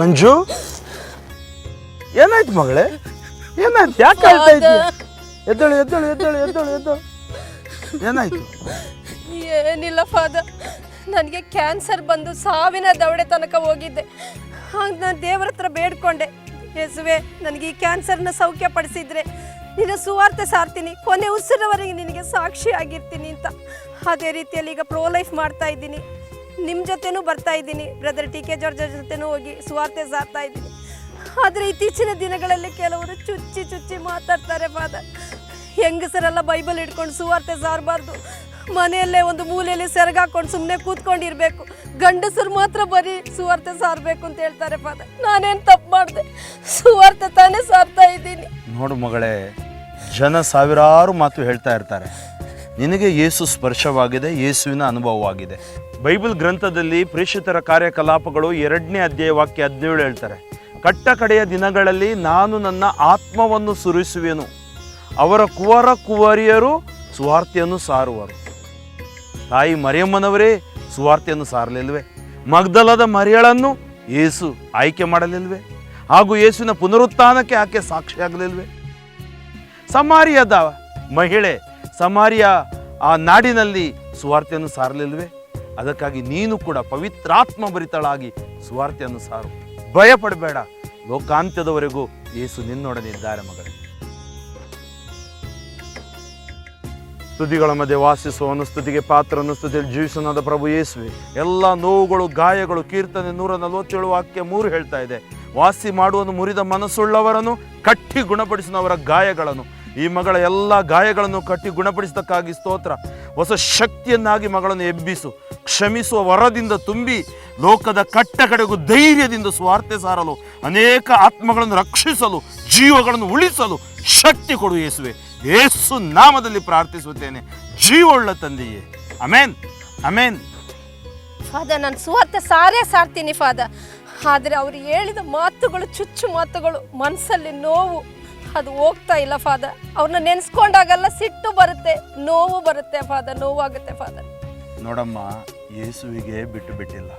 ಮಂಜು, ಏನಾಯ್ತು ಮಗಳೇ? ಏನಾಯ್ತು? ಯಾಕೆ ಹೇಳ್ತಾ ಇದ್ದೀಯ? ಎದ್ದಳು ಎದ್ದಳು ಎದ್ದಳು ಎದ್ದಳು ಎದ್ದಳು. ಏನಾಯ್ತು? ಏನಿಲ್ಲ ಫಾದರ್, ನನಗೆ ಕ್ಯಾನ್ಸರ್ ಬಂದು ಸಾವಿನ ದವಡೆ ತನಕ ಹೋಗಿದ್ದೆ. ಹಾಗೆ ನಾನು ದೇವರ ಹತ್ರ ಬೇಡ್ಕೊಂಡೆ, ಯೇಸುವೆ ನನಗೆ ಈ ಕ್ಯಾನ್ಸರ್ನ ಸೌಖ್ಯ ಪಡಿಸಿದ್ರೆ ನಿನ್ನ ಸುವಾರ್ತೆ ಸಾರ್ತೀನಿ, ಕೊನೆ ಉಸಿರವರೆಗೆ ನಿನಗೆ ಸಾಕ್ಷಿ ಆಗಿರ್ತೀನಿ ಅಂತ. ಅದೇ ರೀತಿಯಲ್ಲಿ ಈಗ ಪ್ರೋ ಲೈಫ್ ಮಾಡ್ತಾ ಇದ್ದೀನಿ. ನಿಮ್ಮ ಜೊತೆನೂ ಬರ್ತಾ ಇದ್ದೀನಿ, ಬ್ರದರ್ ಟಿ.ಕೆ. ಜಾರ್ಜ್ ಜೊತೆನೂ ಹೋಗಿ ಸುವಾರ್ತೆ ಸಾರ್ತಾ ಇದ್ದೀನಿ. ಆದರೆ ಇತ್ತೀಚಿನ ದಿನಗಳಲ್ಲಿ ಕೆಲವರು ಚುಚ್ಚಿ ಚುಚ್ಚಿ ಮಾತಾಡ್ತಾರೆ ಫಾದರ್. ಹೆಂಗಸರೆಲ್ಲ ಬೈಬಲ್ ಹಿಡ್ಕೊಂಡು ಸುವಾರ್ತೆ ಸಾರಬಾರ್ದು, ಮನೆಯಲ್ಲೇ ಒಂದು ಮೂಲೆಯಲ್ಲಿ ಸೆರಗಾಕೊಂಡು ಸುಮ್ಮನೆ ಕೂತ್ಕೊಂಡಿರ್ಬೇಕು, ಗಂಡಸರು ಮಾತ್ರ ಬರೀ ಸುವಾರ್ತೆ ಸಾರಬೇಕು ಅಂತ ಹೇಳ್ತಾರೆ ಫಾದರ್. ನಾನೇನು ತಪ್ಪು ಮಾಡಿದೆ? ಸುವಾರ್ತೆ ತಾನೇ ಸಾರ್ತಾ ಇದ್ದೀನಿ. ನೋಡು ಮಗಳೇ, ಜನ ಸಾವಿರಾರು ಮಾತು ಹೇಳ್ತಾ ಇರ್ತಾರೆ. ನಿನಗೆ ಯೇಸು ಸ್ಪರ್ಶವಾಗಿದೆ, ಯೇಸುವಿನ ಅನುಭವವಾಗಿದೆ. ಬೈಬಲ್ ಗ್ರಂಥದಲ್ಲಿ ಪ್ರೇಷಿತರ ಕಾರ್ಯಕಲಾಪಗಳು 2ನೇ ಅಧ್ಯಾಯ ವಾಕ್ಯ 17 ಹೇಳ್ತಾರೆ, ಕಟ್ಟ ಕಡೆಯ ದಿನಗಳಲ್ಲಿ ನಾನು ನನ್ನ ಆತ್ಮವನ್ನು ಸುರಿಸುವೆನು, ಅವರ ಕುವರ ಕುವರಿಯರು ಸುವಾರ್ತೆಯನ್ನು ಸಾರುವರು. ತಾಯಿ ಮರಿಯಮ್ಮನವರೇ ಸುವಾರ್ತೆಯನ್ನು ಸಾರಲಿಲ್ವೇ? ಮಗ್ದಲದ ಮರಿಯಳನ್ನು ಯೇಸು ಆಯ್ಕೆ ಮಾಡಲಿಲ್ವೇ? ಹಾಗೂ ಯೇಸುವಿನ ಪುನರುತ್ಥಾನಕ್ಕೆ ಆಕೆ ಸಾಕ್ಷಿಯಾಗಲಿಲ್ವೇ? ಸಮಾರಿಯದ ಮಹಿಳೆ ಸಮಾರಿಯ ಆ ನಾಡಿನಲ್ಲಿ ಸುವಾರ್ತೆಯನ್ನು ಸಾರಲಿಲ್ವೇ? ಅದಕ್ಕಾಗಿ ನೀನು ಕೂಡ ಪವಿತ್ರಾತ್ಮ ಭರಿತಳಾಗಿ ಸುವಾರ್ತೆಯನ್ನು ಸಾರು. ಭಯಪಡಬೇಡ, ಲೋಕಾಂತ್ಯದವರೆಗೂ ಯೇಸು ನಿನ್ನೊಡನಿದ್ದಾರೆ ಮಗಳೇ. ಸ್ತುತಿಗಳ ಮಧ್ಯೆ ವಾಸಿಸುವನು, ಸ್ತುತಿಗೆ ಪಾತ್ರನು, ಸ್ತುತಿಯಲ್ಲಿ ಜೀವಿಸನಾದ ಪ್ರಭು ಯೇಸುವೆ. ಎಲ್ಲ ನೋವುಗಳು, ಗಾಯಗಳು, ಕೀರ್ತನೆ 147 ವಾಕ್ಯ 3 ಹೇಳ್ತಾ ಇದೆ, ವಾಸಿ ಮಾಡುವನು ಮುರಿದ ಮನಸ್ಸುಳ್ಳವರನ್ನು, ಕಟ್ಟಿ ಗುಣಪಡಿಸಿನವರ ಗಾಯಗಳನ್ನು. ಈ ಮಗಳ ಎಲ್ಲ ಗಾಯಗಳನ್ನು ಕಟ್ಟಿ ಗುಣಪಡಿಸತಕ್ಕಾಗಿ ಸ್ತೋತ್ರ. ಹೊಸ ಶಕ್ತಿಯನ್ನಾಗಿ ಮಗಳನ್ನು ಎಬ್ಬಿಸು, ಕ್ಷಮಿಸುವ ವರದಿಂದ ತುಂಬಿ ಲೋಕದ ಕಟ್ಟ ಕಡೆಗೂ ಧೈರ್ಯದಿಂದ ಸ್ವಾರ್ಥ ಸಾರಲು, ಅನೇಕ ಆತ್ಮಗಳನ್ನು ರಕ್ಷಿಸಲು, ಜೀವಗಳನ್ನು ಉಳಿಸಲು ಶಕ್ತಿ ಕೊಡು ಯೇಸುವೆ. ಯೇಸು ನಾಮದಲ್ಲಿ ಪ್ರಾರ್ಥಿಸುತ್ತೇನೆ, ಜೀವವುಳ್ಳ ತಂದೆಯೇ, ಅಮೇನ್ ಅಮೇನ್. ಫಾದರ್, ನಾನು ಸುವಾರ್ತೆ ಸಾರ್ತೀನಿ ಫಾದರ್. ಆದರೆ ಅವರು ಹೇಳಿದ ಮಾತುಗಳು ಚುಚ್ಚು ಮಾತುಗಳು, ಮನಸ್ಸಲ್ಲಿ ನೋವು, ಅದು ಹೋಗ್ತಾ ಇಲ್ಲ ಫಾದರ್. ಅವ್ರನ್ನ ನೆನೆಸ್ಕೊಂಡಾಗೆಲ್ಲ ಸಿಟ್ಟು ಬರುತ್ತೆ, ನೋವು ಬರುತ್ತೆ ಫಾದರ್, ನೋವಾಗುತ್ತೆ ಫಾದರ್. ನೋಡಮ್ಮ, ಯೇಸುವಿಗೆ ಬಿಟ್ಟು ಬಿಟ್ಟಿಲ್ಲ.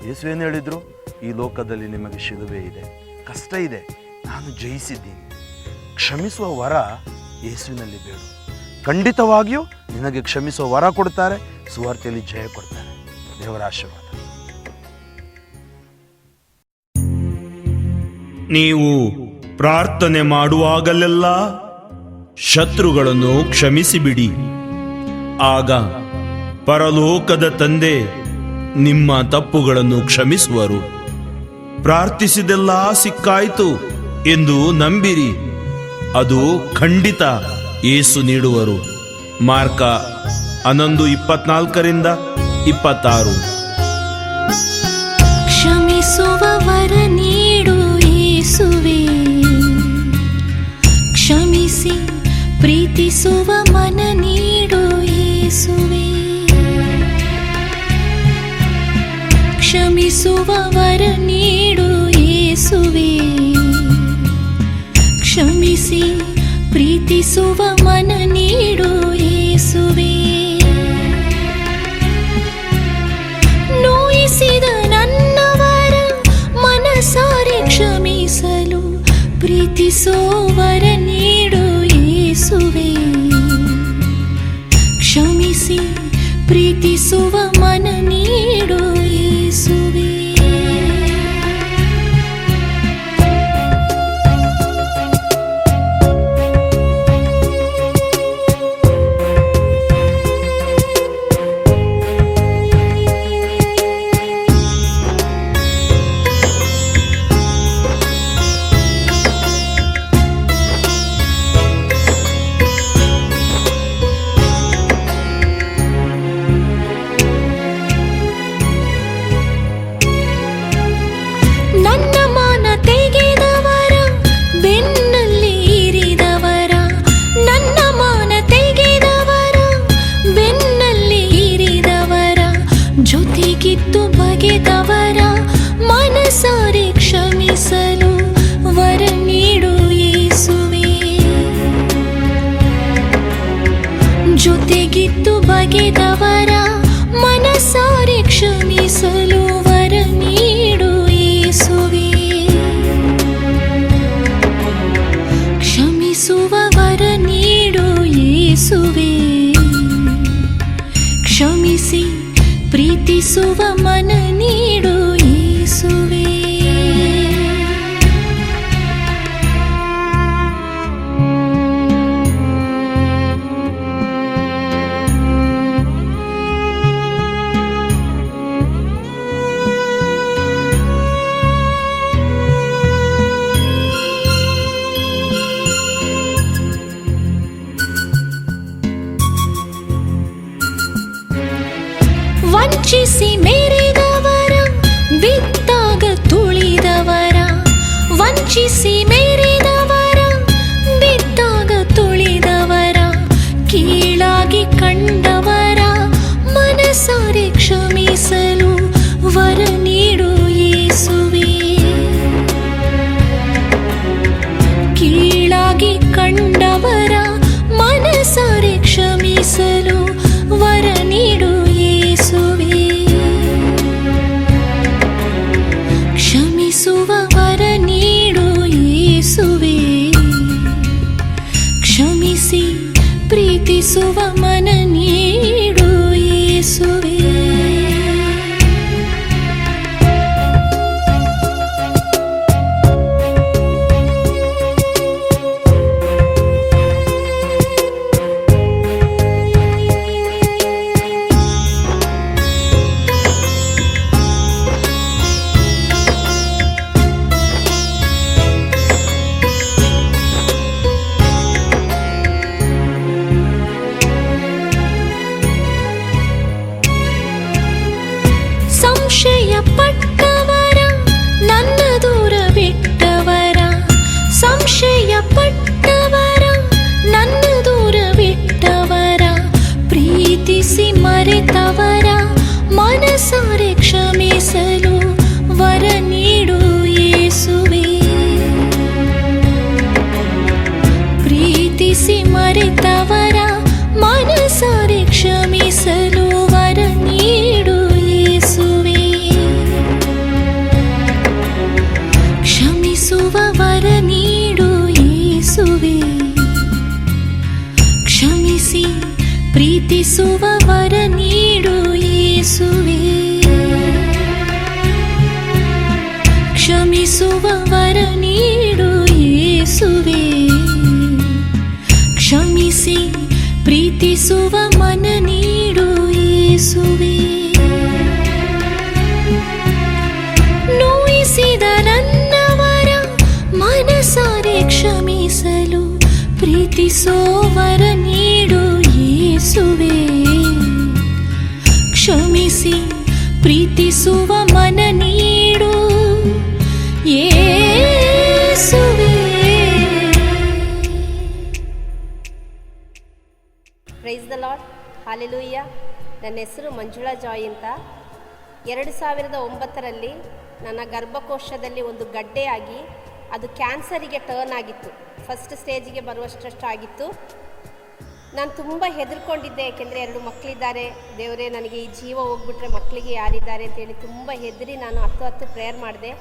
ಯೇಸು ಏನು ಹೇಳಿದ್ರು? ಈ ಲೋಕದಲ್ಲಿ ನಿಮಗೆ ಶಿಲುಬೆ ಇದೆ, ಕಷ್ಟ ಇದೆ, ನಾನು ಜಯಿಸಿದ್ದೀನಿ. ಕ್ಷಮಿಸುವ ವರ ಯೇಸುವಿನಲ್ಲಿ ಬೇಡು. ಖಂಡಿತವಾಗಿಯೂ ನಿನಗೆ ಕ್ಷಮಿಸುವ ವರ ಕೊಡ್ತಾರೆ, ಸುವಾರ್ತೆಯಲ್ಲಿ ಜಯ ಕೊಡ್ತಾರೆ. ದೇವರ ಆಶೀರ್ವಾದ. ನೀವು ಪ್ರಾರ್ಥನೆ ಮಾಡುವಾಗಲೆಲ್ಲ ಶತ್ರುಗಳನ್ನು ಕ್ಷಮಿಸಿಬಿಡಿ, ಆಗ ಪರಲೋಕದ ತಂದೆ ನಿಮ್ಮ ತಪ್ಪುಗಳನ್ನು ಕ್ಷಮಿಸುವರು. ಪ್ರಾರ್ಥಿಸಿದೆಲ್ಲ ಸಿಕ್ಕಾಯ್ತು ಎಂದು ನಂಬಿರಿ, ಅದು ಖಂಡಿತ ಯೇಸು ನೀಡುವರು. ಮಾರ್ಕ 11:24-26. ಕ್ಷಮಿಸುವವರ ನೀಡು ಯೇಸುವೇ, ಕ್ಷಮಿಸಿ ಪ್ರೀತಿಸುವ ಮನ ನೀಡು ಯೇಸುವೇ. ಕ್ಷಮಿಸುವವರ ನೀಡು ಯೇಸುವೇ, ಕ್ಷಮಿಸಿ ಪ್ರೀತಿಸುವ ಮನ ನೀಡು ಯೇಸುವೇ. ನೋಯಿಸಿದ ನನ್ನವರ ಮನಸಾರೆ ಕ್ಷಮಿಸಲು ಪ್ರೀತಿಸುವವರ ನೀಡು ಯೇಸುವೇ. ಕ್ಷಮಿಸಿ ಪ್ರೀತಿಸುವ ಮನ ನೀಡು ಯೇಸುವೇ. ಜೊತೆಗಿದ್ದು ಬಗೆದವರ ಮನಸಾರೆ ಕ್ಷಮಿಸಲು ವರ ನೀಡು ಯೇಸುವೇ. ಪ್ರೀತಿಸುವ ಮನ ನೀಡು ಯೇಸುವೇ. ವಂಚಿಸಿ ಮೆರೆದವರ ಬಿದ್ದಾಗ ತುಳಿದವರ, ವಂಚಿಸಿ ಮೆರೆದವರ ಬಿದ್ದಾಗ ತುಳಿದವರ, ಕೀಳಾಗಿ ಕಂಡವರ ಮನಸಾರೆ ಕ್ಷಮಿಸಲು ವರ ನೀಡು ಯೇಸುವೇ. ಕೀಳಾಗಿ ಕಂಡವರ ಮನಸಾರೆ ಕ್ಷಮಿಸಲು ವರ ನೀಡು ಯೇಸುವೇ. ಕ್ಷಮಿಸುವ ವರ ನೀಡು ಯೇಸುವೇ. ಕ್ಷಮಿಸಿ ಪ್ರೀತಿಸುವ ಮನ ನೀಡು ಯೇಸುವೇ. ಸಂಶಯ ಪಟ್ಟವರ ನನ್ನ ದೂರ ಬಿಟ್ಟವರ, ಸಂಶಯ ಪಟ್ಟವರ ನನ್ನ ದೂರ ಬಿಟ್ಟವರ, ಪ್ರೀತಿಸಿ ಮರೆತವರ ಮನಸಾರೆ ಕ್ಷಮಿಸಲು ವರ ನೀಡು ಯೇಸುವೇ. ಪ್ರೀತಿಸಿ ಮರೆತವರ ಮನಸಾರೆ ಕ್ಷಮಿಸಲು ವರ ನೀಡು ಯೇಸುವೇ. ಕ್ಷಮಿಸುವ ವರ ನೀಡು ಯೇಸುವೇ. ಕ್ಷಮಿಸಿ ಪ್ರೀತಿಸುವ ವರ ನೀಡು ಯೇಸುವೇ. ಕ್ಷಮಿಸುವ ವರ ನೀಡು ಯೇಸುವೇ. ಕ್ಷಮಿಸಿ ಪ್ರೀತಿಸುವ ಮನ ನೀಡು ಯೇಸುವೇ. ನೋಯಿಸಿದ ನನ್ನವರ ಮನಸಾರೆ ಕ್ಷಮಿಸಲು ಪ್ರೀತಿಸೋ ವರ ನೀಡು ಯೇಸುವೇ. ಕ್ಷಮಿಸಿ ಪ್ರೀತಿಸುವ ಮನ ನೀಡು ಯೇಸುವೇ. Praise the lord, hallelujah. ನನ್ನ ಹೆಸರು ಮಂಜುಳಾ ಜಾಯ್ ಅಂತ. 2009ರಲ್ಲಿ ನನ್ನ ಗರ್ಭಕೋಶದಲ್ಲಿ ಒಂದು ಗಡ್ಡೆಯಾಗಿ ಅದು ಕ್ಯಾನ್ಸರಿಗೆ ಟರ್ನ್ ಆಗಿತ್ತು. ಫಸ್ಟ್ ಸ್ಟೇಜಿಗೆ ಬರುವಷ್ಟು ಆಗಿತ್ತು. ನಾನು ತುಂಬ ಹೆದರ್ಕೊಂಡಿದ್ದೆ, ಏಕೆಂದರೆ 2 ಮಕ್ಕಳಿದ್ದಾರೆ. ದೇವರೇ, ನನಗೆ ಈ ಜೀವ ಹೋಗ್ಬಿಟ್ರೆ ಮಕ್ಕಳಿಗೆ ಯಾರಿದ್ದಾರೆ ಅಂತೇಳಿ ತುಂಬ ಹೆದರಿ ನಾನು 10 ಪ್ರೇಯರ್ ಮಾಡಿದೆ.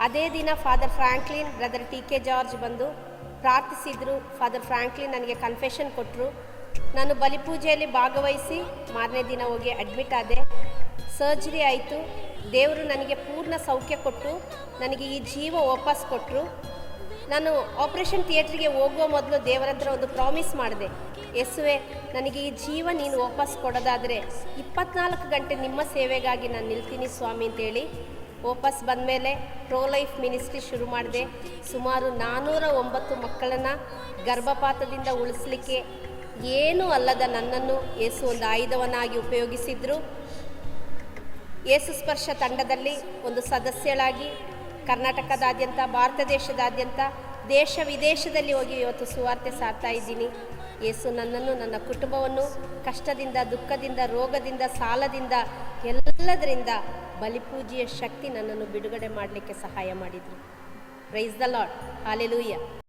ಅದೇ ದಿನ father Franklin, brother TK George ಬಂದು ಪ್ರಾರ್ಥಿಸಿದರು. ಫಾದರ್ ಫ್ರಾಂಕ್ಲಿನ್ ನನಗೆ ಕನ್ಫೆಷನ್ ಕೊಟ್ಟರು. ನಾನು ಬಲಿಪೂಜೆಯಲ್ಲಿ ಭಾಗವಹಿಸಿ ಮಾರನೇ ದಿನ ಹೋಗಿ ಅಡ್ಮಿಟ್ ಆದೆ. ಸರ್ಜರಿ ಆಯಿತು. ದೇವರು ನನಗೆ ಪೂರ್ಣ ಸೌಖ್ಯ ಕೊಟ್ಟು ನನಗೆ ಈ ಜೀವ ವಾಪಸ್ ಕೊಟ್ಟರು. ನಾನು ಆಪರೇಷನ್ ಥಿಯೇಟ್ರಿಗೆ ಹೋಗುವ ಮೊದಲು ದೇವರ ಹತ್ರ ಒಂದು ಪ್ರಾಮಿಸ್ ಮಾಡಿದೆ, ಯೇಸುವೆ, ನನಗೆ ಈ ಜೀವ ನೀನು ವಾಪಸ್ ಕೊಡೋದಾದರೆ 24 ಗಂಟೆ ನಿಮ್ಮ ಸೇವೆಗಾಗಿ ನಾನು ನಿಲ್ತೀನಿ ಸ್ವಾಮಿ ಅಂತೇಳಿ ವಾಪಸ್ ಬಂದಮೇಲೆ ಪ್ರೋ ಲೈಫ್ ಮಿನಿಸ್ಟ್ರಿ ಶುರು ಮಾಡಿದೆ. ಸುಮಾರು 409 ಮಕ್ಕಳನ್ನು ಗರ್ಭಪಾತದಿಂದ ಉಳಿಸಲಿಕ್ಕೆ ಏನೂ ಅಲ್ಲದ ನನ್ನನ್ನು ಯೇಸು ಒಂದು ಆಯುಧವನ್ನಾಗಿ ಉಪಯೋಗಿಸಿದ್ರು. ಯೇಸು ಸ್ಪರ್ಶ ತಂಡದಲ್ಲಿ ಒಂದು ಸದಸ್ಯಳಾಗಿ ಕರ್ನಾಟಕದಾದ್ಯಂತ, ಭಾರತ ದೇಶದಾದ್ಯಂತ, ದೇಶ ವಿದೇಶದಲ್ಲಿ ಹೋಗಿ ಇವತ್ತು ಸುವಾರ್ತೆ ಸಾರ್ತಾ ಇದ್ದೀನಿ. ಯೇಸು ನನ್ನನ್ನು, ನನ್ನ ಕುಟುಂಬವನ್ನು ಕಷ್ಟದಿಂದ, ದುಃಖದಿಂದ, ರೋಗದಿಂದ, ಸಾಲದಿಂದ, ಎಲ್ಲದರಿಂದ ಬಲಿಪೂಜೆಯ ಶಕ್ತಿ ನನ್ನನ್ನು ಬಿಡುಗಡೆ ಮಾಡಲಿಕ್ಕೆ ಸಹಾಯ ಮಾಡಿದರು. Praise the lord, hallelujah.